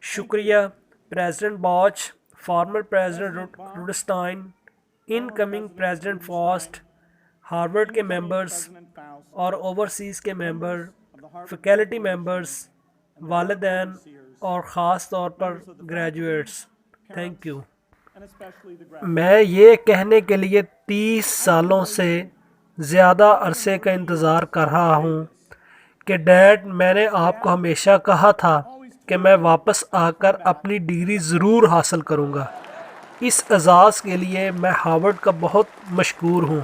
شکریہ president Bacow, former president Rudenstine, incoming president Faust, Harvard کے members اور overseas کے ممبر، فیکلٹی ممبرز، والدین اور خاص طور پر گریجویٹس، تھینک یو۔ میں یہ کہنے کے لیے 30 سالوں سے زیادہ عرصے کا انتظار کر رہا ہوں کہ ڈیڈ، میں نے آپ کو ہمیشہ کہا تھا کہ میں واپس آ کر اپنی ڈگری ضرور حاصل کروں گا۔ اس اعزاز کے لیے میں ہارورڈ کا بہت مشکور ہوں۔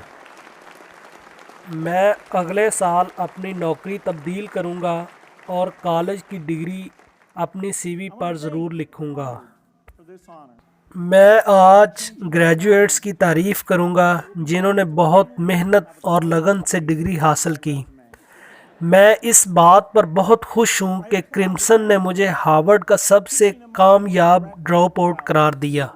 میں اگلے سال اپنی نوکری تبدیل کروں گا اور کالج کی ڈگری اپنی سی وی پر ضرور لکھوں گا۔ میں آج گریجویٹس کی تعریف کروں گا جنہوں نے بہت محنت اور لگن سے ڈگری حاصل کی۔ میں اس بات پر بہت خوش ہوں کہ کرمسن نے مجھے ہارورڈ کا سب سے کامیاب ڈراپ آؤٹ قرار دیا۔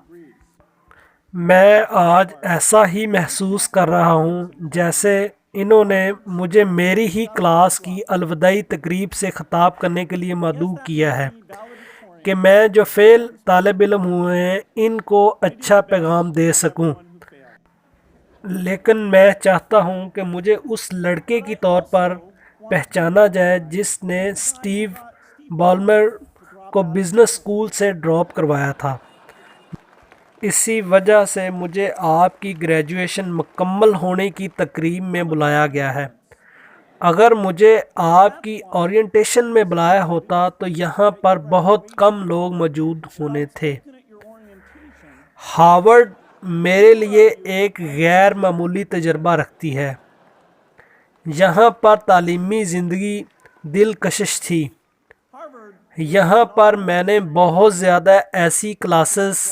میں آج ایسا ہی محسوس کر رہا ہوں جیسے انہوں نے مجھے میری ہی کلاس کی الوداعی تقریب سے خطاب کرنے کے لیے مدعو کیا ہے کہ میں جو فیل طالب علم ہوئے ہیں ان کو اچھا پیغام دے سکوں، لیکن میں چاہتا ہوں کہ مجھے اس لڑکے کی طور پر پہچانا جائے جس نے اسٹیو بالمر کو بزنس اسکول سے ڈراپ کروایا تھا۔ اسی وجہ سے مجھے آپ کی گریجویشن مکمل ہونے کی تقریب میں بلایا گیا ہے۔ اگر مجھے آپ کی اورینٹیشن میں بلایا ہوتا تو یہاں پر بہت کم لوگ موجود ہونے تھے۔ ہارورڈ میرے لیے ایک غیر معمولی تجربہ رکھتی ہے۔ یہاں پر تعلیمی زندگی دلکش تھی۔ یہاں پر میں نے بہت زیادہ ایسی کلاسز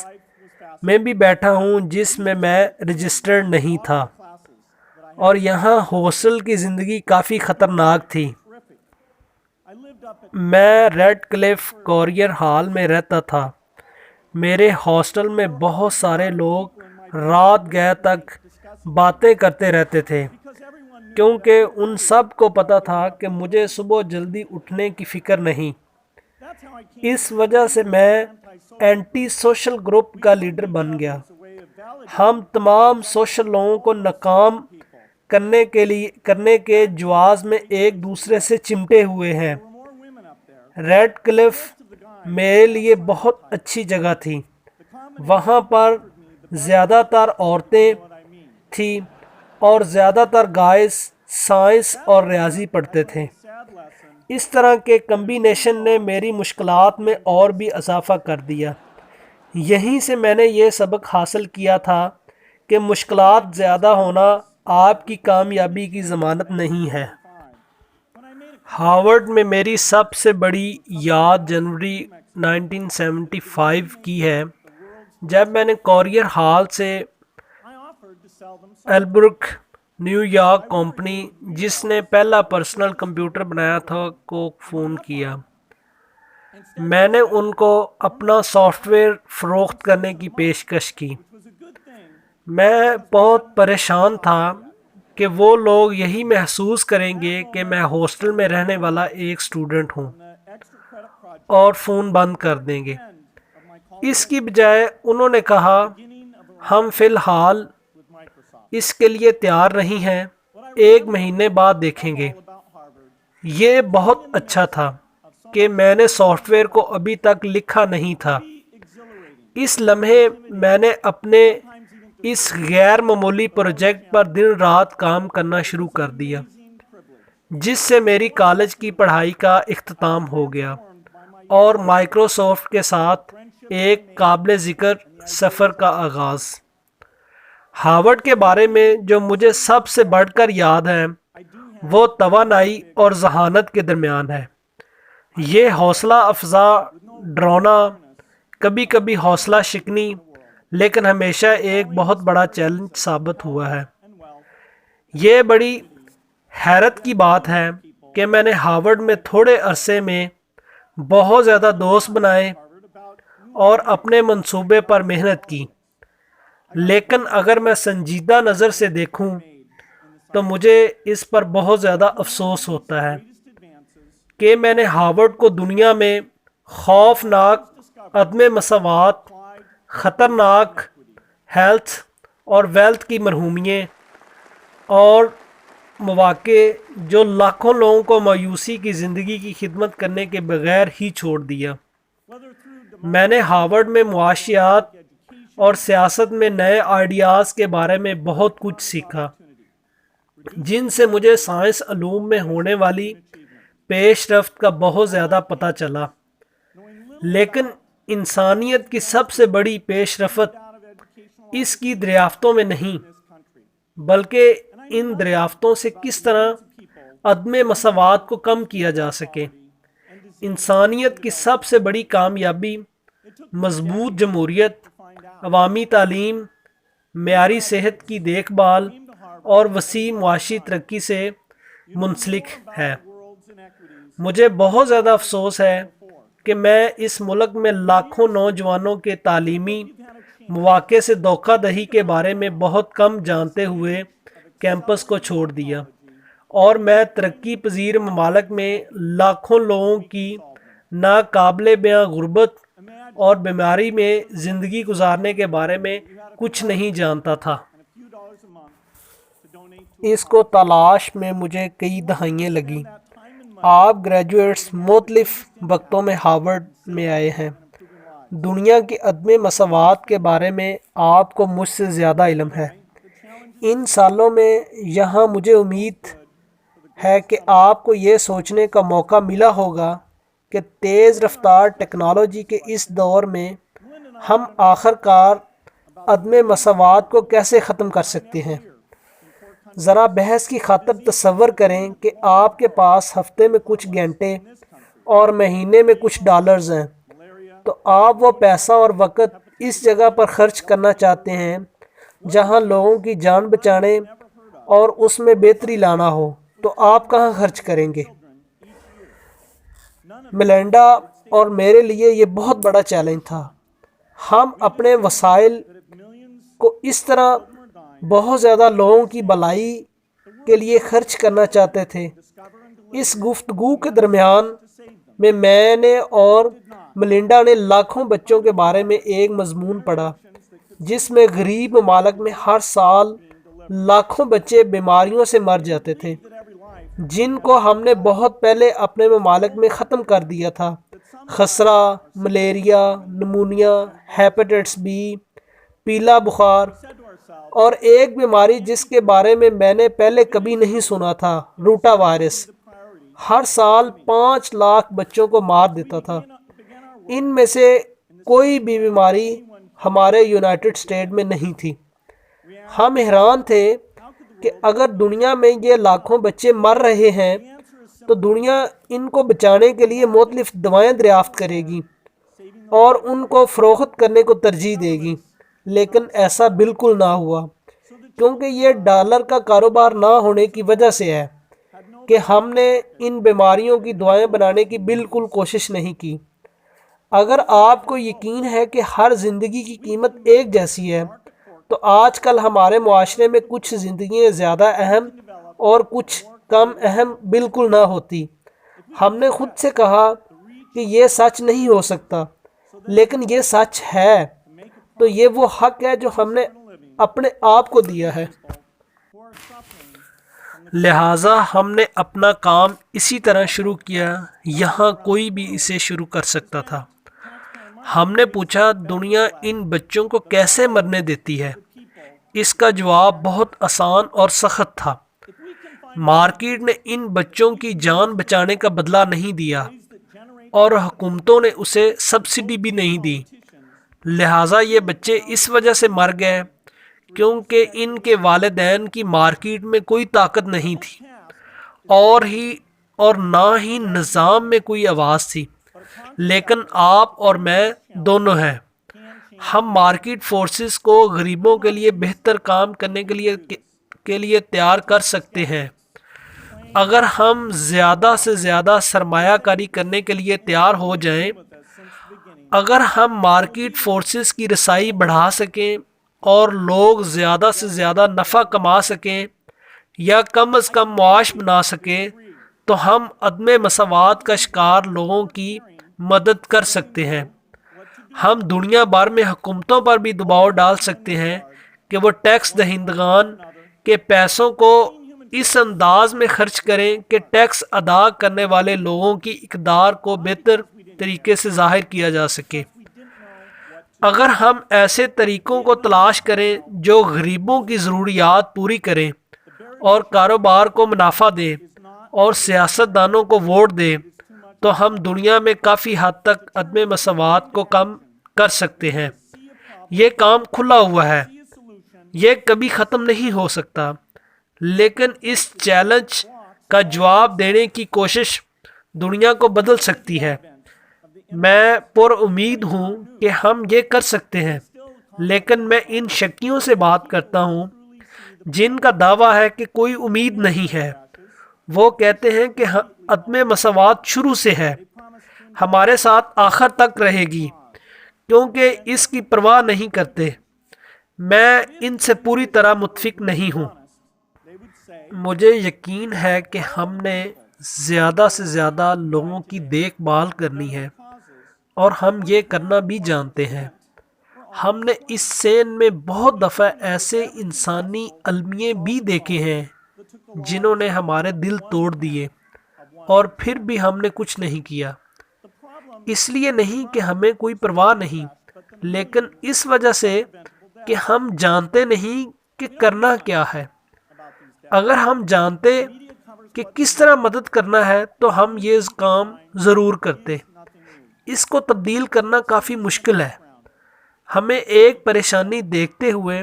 میں بھی بیٹھا ہوں جس میں رجسٹرڈ نہیں تھا، اور یہاں ہاسٹل کی زندگی کافی خطرناک تھی۔ میں ریڈ کلف کوریئر ہال میں رہتا تھا۔ میرے ہاسٹل میں بہت سارے لوگ رات گئے تک باتیں کرتے رہتے تھے کیونکہ ان سب کو پتہ تھا کہ مجھے صبح جلدی اٹھنے کی فکر نہیں۔ اس وجہ سے میں اینٹی سوشل گروپ کا لیڈر بن گیا۔ ہم تمام سوشل لوگوں کو ناکام کرنے کے جواز میں ایک دوسرے سے چمٹے ہوئے ہیں۔ ریڈ کلف میرے لیے بہت اچھی جگہ تھی۔ وہاں پر زیادہ تر عورتیں تھیں اور زیادہ تر گائز سائنس اور ریاضی پڑھتے تھے۔ اس طرح کے کمبینیشن نے میری مشکلات میں اور بھی اضافہ کر دیا۔ یہیں سے میں نے یہ سبق حاصل کیا تھا کہ مشکلات زیادہ ہونا آپ کی کامیابی کی ضمانت نہیں ہے۔ ہارورڈ میں میری سب سے بڑی یاد جنوری 1975 کی ہے، جب میں نے کوریئر ہال سے ایلبروک نیو یارک کمپنی جس نے پہلا پرسنل کمپیوٹر بنایا تھا کو فون کیا۔ میں نے ان کو اپنا سافٹ ویئر فروخت کرنے کی پیشکش کی۔ میں بہت پریشان تھا کہ وہ لوگ یہی محسوس کریں گے کہ میں ہاسٹل میں رہنے والا ایک اسٹوڈنٹ ہوں اور فون بند کر دیں گے۔ اس کی بجائے انہوں نے کہا، ہم فی الحال اس کے لیے تیار نہیں ہیں، 1 مہینے بعد دیکھیں گے۔ یہ بہت اچھا تھا کہ میں نے سافٹ ویئر کو ابھی تک لکھا نہیں تھا۔ اس لمحے میں نے اپنے اس غیر معمولی پروجیکٹ پر دن رات کام کرنا شروع کر دیا، جس سے میری کالج کی پڑھائی کا اختتام ہو گیا اور مائکروسافٹ کے ساتھ ایک قابل ذکر سفر کا آغاز۔ ہارورڈ کے بارے میں جو مجھے سب سے بڑھ کر یاد ہے وہ توانائی اور ذہانت کے درمیان ہے۔ یہ حوصلہ افزا، ڈراؤنا، کبھی کبھی حوصلہ شکنی، لیکن ہمیشہ ایک بہت بڑا چیلنج ثابت ہوا ہے۔ یہ بڑی حیرت کی بات ہے کہ میں نے ہارورڈ میں تھوڑے عرصے میں بہت زیادہ دوست بنائے اور اپنے منصوبے پر محنت کی، لیکن اگر میں سنجیدہ نظر سے دیکھوں تو مجھے اس پر بہت زیادہ افسوس ہوتا ہے کہ میں نے ہارورڈ کو دنیا میں خوفناک عدم مساوات، خطرناک ہیلتھ اور ویلتھ کی مرحومییں اور مواقع جو لاکھوں لوگوں کو مایوسی کی زندگی کی خدمت کرنے کے بغیر ہی چھوڑ دیا۔ میں نے ہارورڈ میں معاشیات اور سیاست میں نئے آئیڈیاز کے بارے میں بہت کچھ سیکھا، جن سے مجھے سائنس علوم میں ہونے والی پیش رفت کا بہت زیادہ پتہ چلا۔ لیکن انسانیت کی سب سے بڑی پیش رفت اس کی دریافتوں میں نہیں، بلکہ ان دریافتوں سے کس طرح عدم مساوات کو کم کیا جا سکے۔ انسانیت کی سب سے بڑی کامیابی مضبوط جمہوریت، عوامی تعلیم، معیاری صحت کی دیکھ بھال اور وسیع معاشی ترقی سے منسلک ہے۔ مجھے بہت زیادہ افسوس ہے کہ میں اس ملک میں لاکھوں نوجوانوں کے تعلیمی مواقع سے دھوکہ دہی کے بارے میں بہت کم جانتے ہوئے کیمپس کو چھوڑ دیا، اور میں ترقی پذیر ممالک میں لاکھوں لوگوں کی ناقابل بیاں غربت اور بیماری میں زندگی گزارنے کے بارے میں کچھ نہیں جانتا تھا۔ اس کو تلاش میں مجھے کئی دہائیاں لگیں۔ آپ گریجویٹس مختلف وقتوں میں ہارورڈ میں آئے ہیں۔ دنیا کی عدم مساوات کے بارے میں آپ کو مجھ سے زیادہ علم ہے۔ ان سالوں میں یہاں مجھے امید ہے کہ آپ کو یہ سوچنے کا موقع ملا ہوگا کہ تیز رفتار ٹیکنالوجی کے اس دور میں ہم آخر کار عدم مساوات کو کیسے ختم کر سکتے ہیں۔ ذرا بحث کی خاطر تصور کریں کہ آپ کے پاس ہفتے میں کچھ گھنٹے اور مہینے میں کچھ ڈالرز ہیں، تو آپ وہ پیسہ اور وقت اس جگہ پر خرچ کرنا چاہتے ہیں جہاں لوگوں کی جان بچانے اور اس میں بہتری لانا ہو، تو آپ کہاں خرچ کریں گے؟ میلنڈا اور میرے لیے یہ بہت بڑا چیلنج تھا۔ ہم اپنے وسائل کو اس طرح بہت زیادہ لوگوں کی بھلائی کے لیے خرچ کرنا چاہتے تھے۔ اس گفتگو کے درمیان میں نے اور میلنڈا نے لاکھوں بچوں کے بارے میں ایک مضمون پڑھا جس میں غریب ممالک میں ہر سال لاکھوں بچے بیماریوں سے مر جاتے تھے جن کو ہم نے بہت پہلے اپنے ممالک میں ختم کر دیا تھا۔ خسرہ، ملیریا، نمونیا، ہیپاٹائٹس بی، پیلا بخار، اور ایک بیماری جس کے بارے میں نے پہلے کبھی نہیں سنا تھا، روٹا وائرس، ہر سال 5 لاکھ بچوں کو مار دیتا تھا۔ ان میں سے کوئی بھی بیماری ہمارے یونائٹڈ اسٹیٹ میں نہیں تھی۔ ہم حیران تھے کہ اگر دنیا میں یہ لاکھوں بچے مر رہے ہیں تو دنیا ان کو بچانے کے لیے مختلف دوائیں دریافت کرے گی اور ان کو فروخت کرنے کو ترجیح دے گی، لیکن ایسا بالکل نہ ہوا، کیونکہ یہ ڈالر کا کاروبار نہ ہونے کی وجہ سے ہے کہ ہم نے ان بیماریوں کی دوائیں بنانے کی بالکل کوشش نہیں کی۔ اگر آپ کو یقین ہے کہ ہر زندگی کی قیمت ایک جیسی ہے، تو آج کل ہمارے معاشرے میں کچھ زندگیاں زیادہ اہم اور کچھ کم اہم بالکل نہ ہوتی۔ ہم نے خود سے کہا کہ یہ سچ نہیں ہو سکتا، لیکن یہ سچ ہے، تو یہ وہ حق ہے جو ہم نے اپنے آپ کو دیا ہے۔ لہٰذا ہم نے اپنا کام اسی طرح شروع کیا یہاں کوئی بھی اسے شروع کر سکتا تھا۔ ہم نے پوچھا دنیا ان بچوں کو کیسے مرنے دیتی ہے؟ اس کا جواب بہت آسان اور سخت تھا۔ مارکیٹ نے ان بچوں کی جان بچانے کا بدلہ نہیں دیا اور حکومتوں نے اسے سبسڈی بھی نہیں دی، لہٰذا یہ بچے اس وجہ سے مر گئے کیونکہ ان کے والدین کی مارکیٹ میں کوئی طاقت نہیں تھی اور نہ ہی نظام میں کوئی آواز تھی۔ لیکن آپ اور میں دونوں ہیں، ہم مارکیٹ فورسز کو غریبوں کے لیے بہتر کام کرنے کے لیے تیار کر سکتے ہیں۔ اگر ہم زیادہ سے زیادہ سرمایہ کاری کرنے کے لیے تیار ہو جائیں، اگر ہم مارکیٹ فورسز کی رسائی بڑھا سکیں اور لوگ زیادہ سے زیادہ نفع کما سکیں یا کم از کم معاش بنا سکیں، تو ہم عدم مساوات کا شکار لوگوں کی مدد کر سکتے ہیں۔ ہم دنیا بھر میں حکومتوں پر بھی دباؤ ڈال سکتے ہیں کہ وہ ٹیکس دہندگان کے پیسوں کو اس انداز میں خرچ کریں کہ ٹیکس ادا کرنے والے لوگوں کی اقدار کو بہتر طریقے سے ظاہر کیا جا سکے۔ اگر ہم ایسے طریقوں کو تلاش کریں جو غریبوں کی ضروریات پوری کریں اور کاروبار کو منافع دیں اور سیاست دانوں کو ووٹ دیں تو ہم دنیا میں کافی حد تک عدم مساوات کو کم کر سکتے ہیں۔ یہ کام کھلا ہوا ہے، یہ کبھی ختم نہیں ہو سکتا، لیکن اس چیلنج کا جواب دینے کی کوشش دنیا کو بدل سکتی ہے۔ میں پر امید ہوں کہ ہم یہ کر سکتے ہیں، لیکن میں ان شکیوں سے بات کرتا ہوں جن کا دعویٰ ہے کہ کوئی امید نہیں ہے۔ وہ کہتے ہیں کہ عدم مساوات شروع سے ہے، ہمارے ساتھ آخر تک رہے گی، کیونکہ اس کی پرواہ نہیں کرتے۔ میں ان سے پوری طرح متفق نہیں ہوں۔ مجھے یقین ہے کہ ہم نے زیادہ سے زیادہ لوگوں کی دیکھ بھال کرنی ہے، اور ہم یہ کرنا بھی جانتے ہیں۔ ہم نے اس سین میں بہت دفعہ ایسے انسانی المیے بھی دیکھے ہیں جنہوں نے ہمارے دل توڑ دیے، اور پھر بھی ہم نے کچھ نہیں کیا۔ اس لیے نہیں کہ ہمیں کوئی پرواہ نہیں، لیکن اس وجہ سے کہ ہم جانتے نہیں کہ کرنا کیا ہے۔ اگر ہم جانتے کہ کس طرح مدد کرنا ہے تو ہم یہ کام ضرور کرتے۔ اس کو تبدیل کرنا کافی مشکل ہے۔ ہمیں ایک پریشانی دیکھتے ہوئے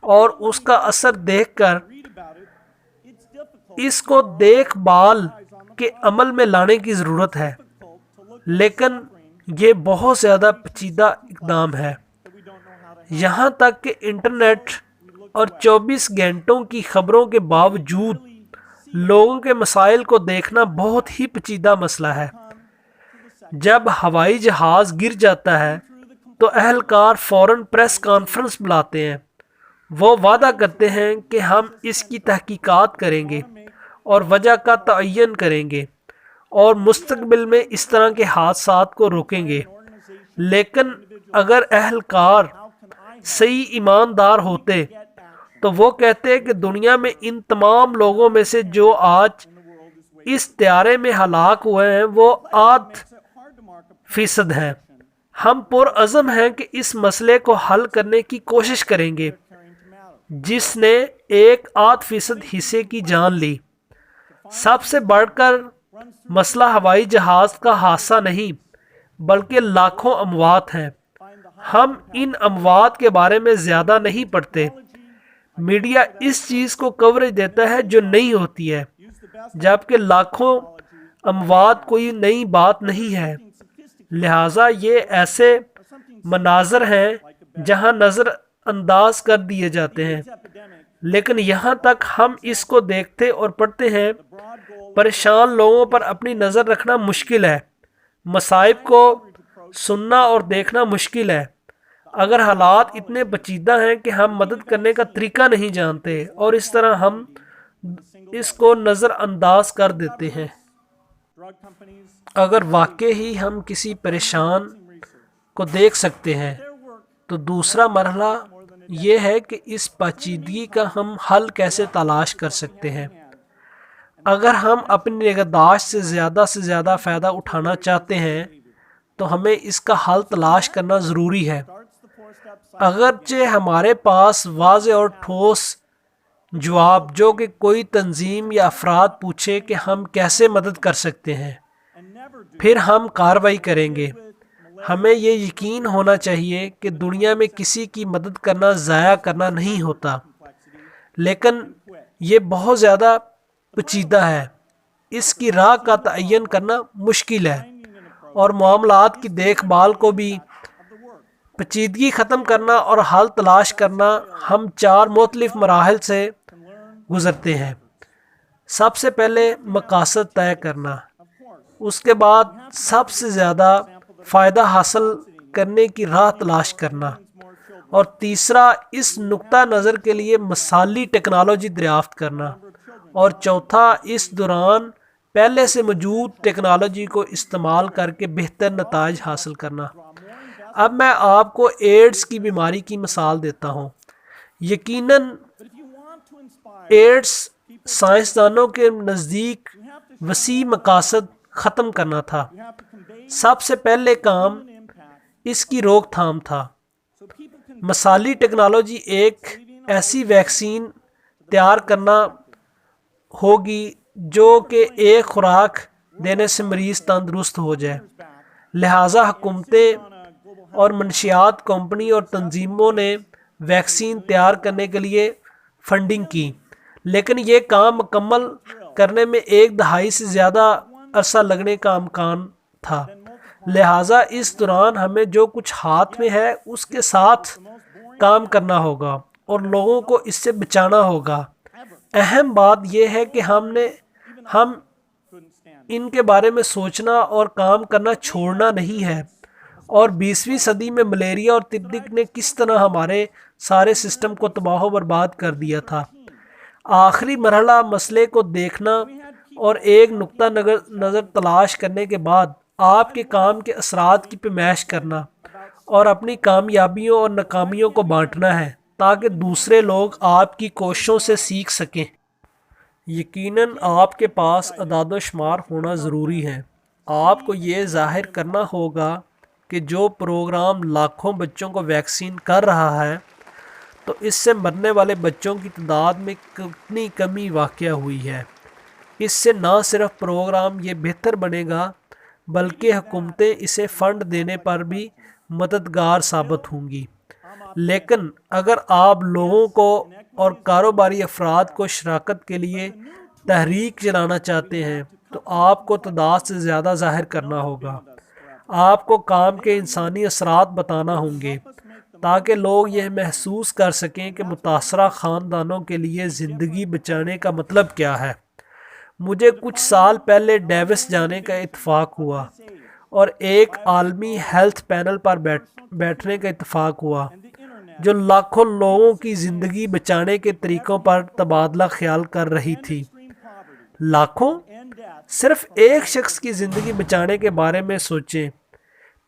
اور اس کا اثر دیکھ کر اس کو دیکھ بھال کے عمل میں لانے کی ضرورت ہے، لیکن یہ بہت زیادہ پیچیدہ اقدام ہے۔ یہاں تک کہ انٹرنیٹ اور 24 گھنٹوں کی خبروں کے باوجود لوگوں کے مسائل کو دیکھنا بہت ہی پیچیدہ مسئلہ ہے۔ جب ہوائی جہاز گر جاتا ہے تو اہلکار فوراً پریس کانفرنس بلاتے ہیں۔ وہ وعدہ کرتے ہیں کہ ہم اس کی تحقیقات کریں گے اور وجہ کا تعین کریں گے اور مستقبل میں اس طرح کے حادثات کو روکیں گے۔ لیکن اگر اہلکار صحیح ایماندار ہوتے تو وہ کہتے کہ دنیا میں ان تمام لوگوں میں سے جو آج اس طیارے میں ہلاک ہوئے ہیں وہ 8% ہیں۔ ہم پرعزم ہیں کہ اس مسئلے کو حل کرنے کی کوشش کریں گے جس نے 8% حصے کی جان لی۔ سب سے بڑھ کر مسئلہ ہوائی جہاز کا حادثہ نہیں بلکہ لاکھوں اموات ہیں۔ ہم ان اموات کے بارے میں زیادہ نہیں پڑھتے۔ میڈیا اس چیز کو کوریج دیتا ہے جو نہیں ہوتی ہے، جبکہ لاکھوں اموات کوئی نئی بات نہیں ہے۔ لہٰذا یہ ایسے مناظر ہیں جہاں نظر انداز کر دیے جاتے ہیں، لیکن یہاں تک ہم اس کو دیکھتے اور پڑھتے ہیں۔ پریشان لوگوں پر اپنی نظر رکھنا مشکل ہے، مصائب کو سننا اور دیکھنا مشکل ہے۔ اگر حالات اتنے پیچیدہ ہیں کہ ہم مدد کرنے کا طریقہ نہیں جانتے اور اس طرح ہم اس کو نظر انداز کر دیتے ہیں۔ اگر واقعی ہم کسی پریشان کو دیکھ سکتے ہیں تو دوسرا مرحلہ یہ ہے کہ اس پیچیدگی کا ہم حل کیسے تلاش کر سکتے ہیں۔ اگر ہم اپنی نگہداشت سے زیادہ فائدہ اٹھانا چاہتے ہیں تو ہمیں اس کا حل تلاش کرنا ضروری ہے۔ اگرچہ ہمارے پاس واضح اور ٹھوس جواب جو کہ کوئی تنظیم یا افراد پوچھے کہ ہم کیسے مدد کر سکتے ہیں، پھر ہم کارروائی کریں گے۔ ہمیں یہ یقین ہونا چاہیے کہ دنیا میں کسی کی مدد کرنا ضائع کرنا نہیں ہوتا، لیکن یہ بہت زیادہ پیچیدہ ہے، اس کی راہ کا تعین کرنا مشکل ہے، اور معاملات کی دیکھ بھال کو بھی پیچیدگی ختم کرنا اور حل تلاش کرنا ہم 4 مختلف مراحل سے گزرتے ہیں۔ سب سے پہلے مقاصد طے کرنا، اس کے بعد سب سے زیادہ فائدہ حاصل کرنے کی راہ تلاش کرنا، اور تیسرا اس نقطہ نظر کے لیے مثالی ٹیکنالوجی دریافت کرنا، اور چوتھا اس دوران پہلے سے موجود ٹیکنالوجی کو استعمال کر کے بہتر نتائج حاصل کرنا۔ اب میں آپ کو ایڈز کی بیماری کی مثال دیتا ہوں۔ یقیناً ایڈز سائنسدانوں کے نزدیک وسیع مقاصد ختم کرنا تھا۔ سب سے پہلے کام اس کی روک تھام تھا۔ مثالی ٹیکنالوجی ایک ایسی ویکسین تیار کرنا ہوگی جو کہ ایک خوراک دینے سے مریض تندرست ہو جائے۔ لہٰذا حکومتیں اور منشیات کمپنی اور تنظیموں نے ویکسین تیار کرنے کے لیے فنڈنگ کی، لیکن یہ کام مکمل کرنے میں 1 دہائی سے زیادہ عرصہ لگنے کا امکان تھا۔ لہٰذا اس دوران ہمیں جو کچھ ہاتھ میں ہے اس کے ساتھ کام کرنا ہوگا اور لوگوں کو اس سے بچانا ہوگا۔ اہم بات یہ ہے کہ ہم ان کے بارے میں سوچنا اور کام کرنا چھوڑنا نہیں ہے۔ اور 20ویں صدی میں ملیریا اور تندک نے کس طرح ہمارے سارے سسٹم کو تباہ و برباد کر دیا تھا۔ آخری مرحلہ مسئلے کو دیکھنا اور ایک نقطہ نظر تلاش کرنے کے بعد آپ کے کام کے اثرات کی پیمائش کرنا اور اپنی کامیابیوں اور ناکامیوں کو بانٹنا ہے تاکہ دوسرے لوگ آپ کی کوششوں سے سیکھ سکیں۔ یقیناً آپ کے پاس اعداد و شمار ہونا ضروری ہے۔ آپ کو یہ ظاہر کرنا ہوگا کہ جو پروگرام لاکھوں بچوں کو ویکسین کر رہا ہے تو اس سے مرنے والے بچوں کی تعداد میں کتنی کمی واقع ہوئی ہے۔ اس سے نہ صرف پروگرام یہ بہتر بنے گا بلکہ حکومتیں اسے فنڈ دینے پر بھی مددگار ثابت ہوں گی۔ لیکن اگر آپ لوگوں کو اور کاروباری افراد کو شراکت کے لیے تحریک چلانا چاہتے ہیں تو آپ کو تعداد سے زیادہ ظاہر کرنا ہوگا۔ آپ کو کام کے انسانی اثرات بتانا ہوں گے تاکہ لوگ یہ محسوس کر سکیں کہ متاثرہ خاندانوں کے لیے زندگی بچانے کا مطلب کیا ہے۔ مجھے کچھ سال پہلے ڈیوس جانے کا اتفاق ہوا اور ایک عالمی ہیلتھ پینل پر بیٹھنے کا اتفاق ہوا جو لاکھوں لوگوں کی زندگی بچانے کے طریقوں پر تبادلہ خیال کر رہی تھی۔ لاکھوں؟ صرف ایک شخص کی زندگی بچانے کے بارے میں سوچیں،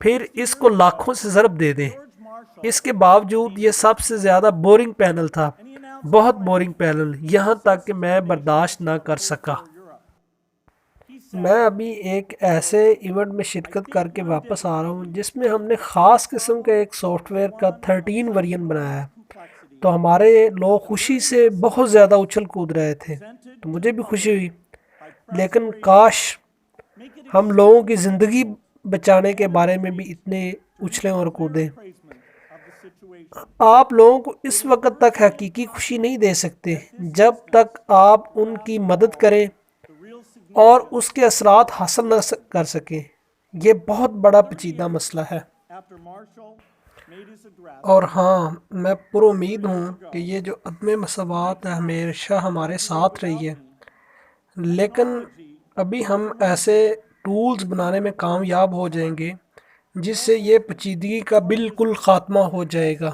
پھر اس کو لاکھوں سے ضرب دے دیں۔ اس کے باوجود یہ سب سے زیادہ بورنگ پینل تھا، بہت بورنگ پینل، یہاں تک کہ میں برداشت نہ کر سکا۔ میں ابھی ایک ایسے ایونٹ میں شرکت کر کے واپس آ رہا ہوں جس میں ہم نے خاص قسم کے ایک سافٹ ویئر کا 13 ورژن بنایا ہے، تو ہمارے لوگ خوشی سے بہت زیادہ اچھل کود رہے تھے، تو مجھے بھی خوشی ہوئی، لیکن کاش ہم لوگوں کی زندگی بچانے کے بارے میں بھی اتنے اچھلیں اور کودیں۔ آپ لوگوں کو اس وقت تک حقیقی خوشی نہیں دے سکتے جب تک آپ ان کی مدد کریں اور اس کے اثرات حاصل نہ کر سکیں۔ یہ بہت بڑا پیچیدہ مسئلہ ہے، اور ہاں، میں پر امید ہوں کہ یہ جو عدم مساوات ہے ہمیشہ ہمارے ساتھ رہی ہے، لیکن ابھی ہم ایسے ٹولز بنانے میں کامیاب ہو جائیں گے جس سے یہ پیچیدگی کا بالکل خاتمہ ہو جائے گا۔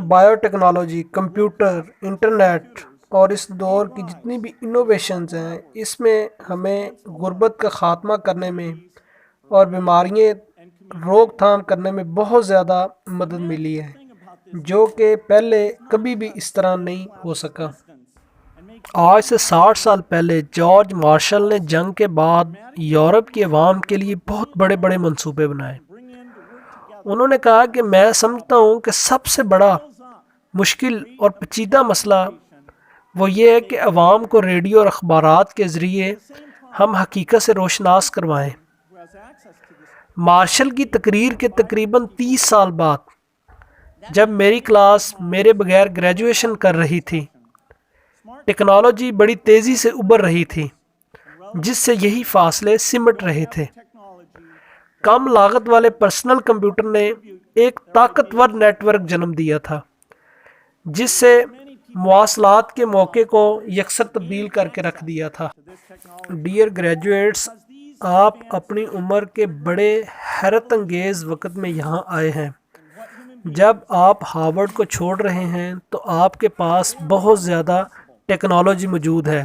بائیو ٹیکنالوجی، کمپیوٹر، انٹرنیٹ اور اس دور کی جتنی بھی انوویشنز ہیں، اس میں ہمیں غربت کا خاتمہ کرنے میں اور بیماریاں روک تھام کرنے میں بہت زیادہ مدد ملی ہے، جو کہ پہلے کبھی بھی اس طرح نہیں ہو سکا۔ آج سے 60 سال پہلے جارج مارشل نے جنگ کے بعد یورپ کی عوام کے لیے بہت بڑے بڑے منصوبے بنائے۔ انہوں نے کہا کہ میں سمجھتا ہوں کہ سب سے بڑا مشکل اور پیچیدہ مسئلہ وہ یہ ہے کہ عوام کو ریڈیو اور اخبارات کے ذریعے ہم حقیقت سے روشناس کروائیں۔ مارشل کی تقریر کے تقریباً 30 سال بعد جب میری کلاس میرے بغیر گریجویشن کر رہی تھی، ٹیکنالوجی بڑی تیزی سے ابھر رہی تھی جس سے یہی فاصلے سمٹ رہے تھے۔ کم لاگت والے پرسنل کمپیوٹر نے ایک طاقتور نیٹ ورک جنم دیا تھا جس سے مواصلات کے موقع کو یکسر تبدیل کر کے رکھ دیا تھا۔ ڈیئر گریجویٹس، آپ اپنی عمر کے بڑے حیرت انگیز وقت میں یہاں آئے ہیں۔ جب آپ ہارورڈ کو چھوڑ رہے ہیں تو آپ کے پاس بہت زیادہ ٹیکنالوجی موجود ہے۔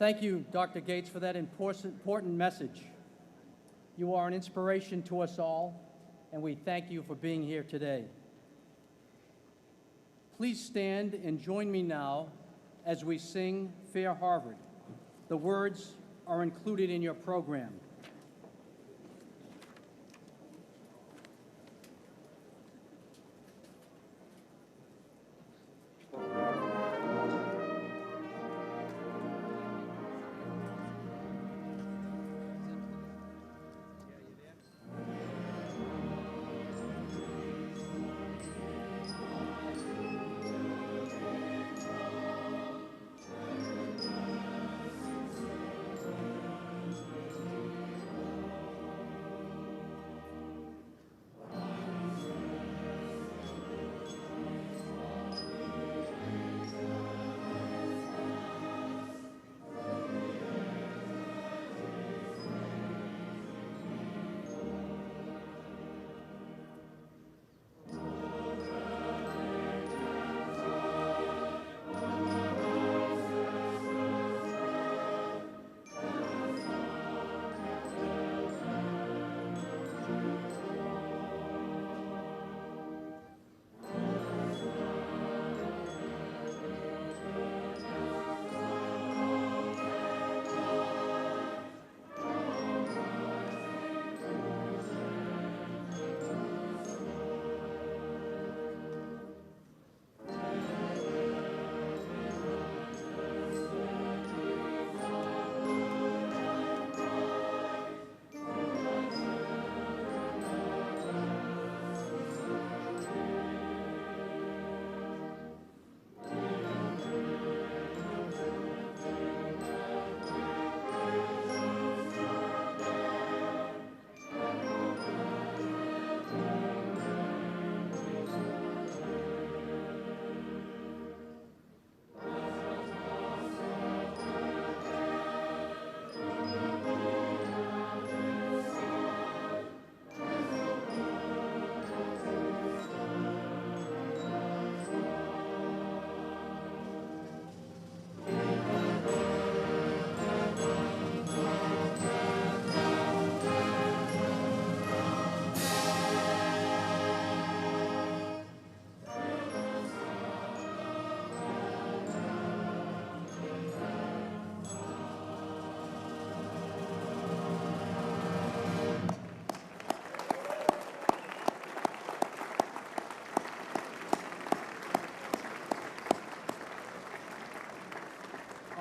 Thank you, Dr. Gates, for that important message. You are an inspiration to us all, and we thank you for being here today. Please stand and join me now as we sing Fair Harvard. The words are included in your program.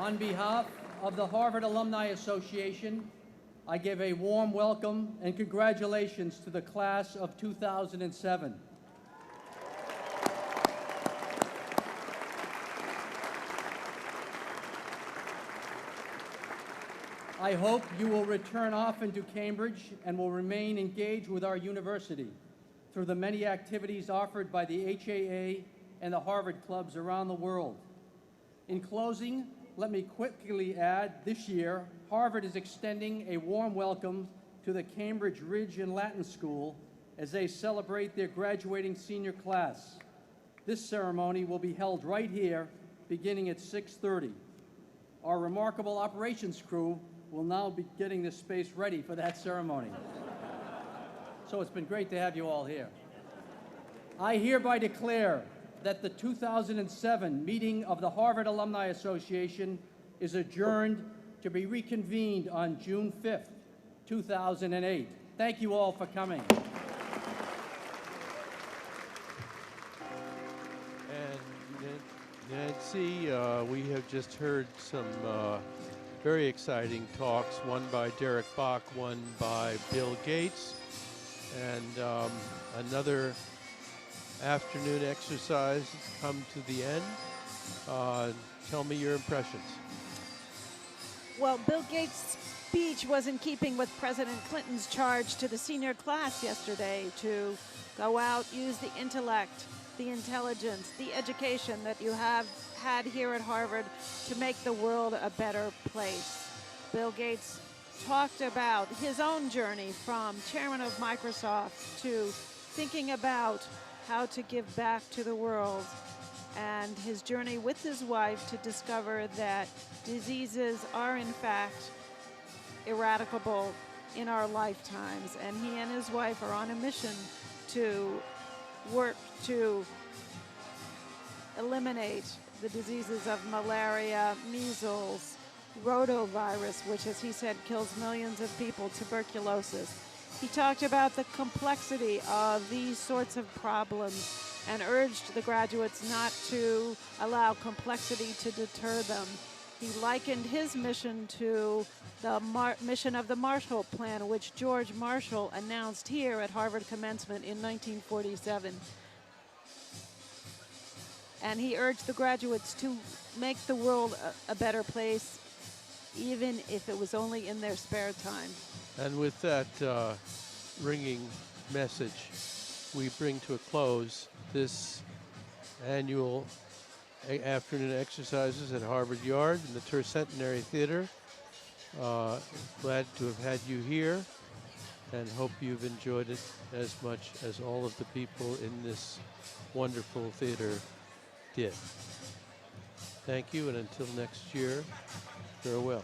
On behalf of the Harvard Alumni Association, I give a warm welcome and congratulations to the class of 2007. I hope you will return often to Cambridge and will remain engaged with our university through the many activities offered by the HAA and the Harvard clubs around the world. In closing, let me quickly add, this year, Harvard is extending a warm welcome to the Cambridge Ridge and Latin School as they celebrate their graduating senior class. This ceremony will be held right here, beginning at 6:30. Our remarkable operations crew will now be getting this space ready for that ceremony. So it's been great to have you all here. I hereby declare that the 2007 meeting of the Harvard Alumni Association is adjourned to be reconvened on June 5th, 2008. Thank you all for coming. And Nancy, we have just heard some very exciting talks, one by Derek Bach, one by Bill Gates, and another afternoon exercise has come to the end. Tell me your impressions. Well, Bill Gates' speech was in keeping with President Clinton's charge to the senior class yesterday to go out, use the intellect, the intelligence, the education that you have had here at Harvard to make the world a better place. Bill Gates talked about his own journey from chairman of Microsoft to thinking about how to give back to the world, and his journey with his wife to discover that diseases are in fact eradicable in our lifetimes. And he and his wife are on a mission to work to eliminate the diseases of malaria, measles, rotavirus, which, as he said, kills millions of people, tuberculosis. He talked about the complexity of these sorts of problems and urged the graduates not to allow complexity to deter them. He likened his mission to the mission of the Marshall Plan, which George Marshall announced here at Harvard commencement in 1947. And he urged the graduates to make the world a better place, even if it was only in their spare time. And with that ringing message, we bring to a close this annual afternoon exercises at Harvard Yard in the Tercentenary Theater. Glad to have had you here and hope you've enjoyed it as much as all of the people in this wonderful theater did. Thank you, and until next year, farewell.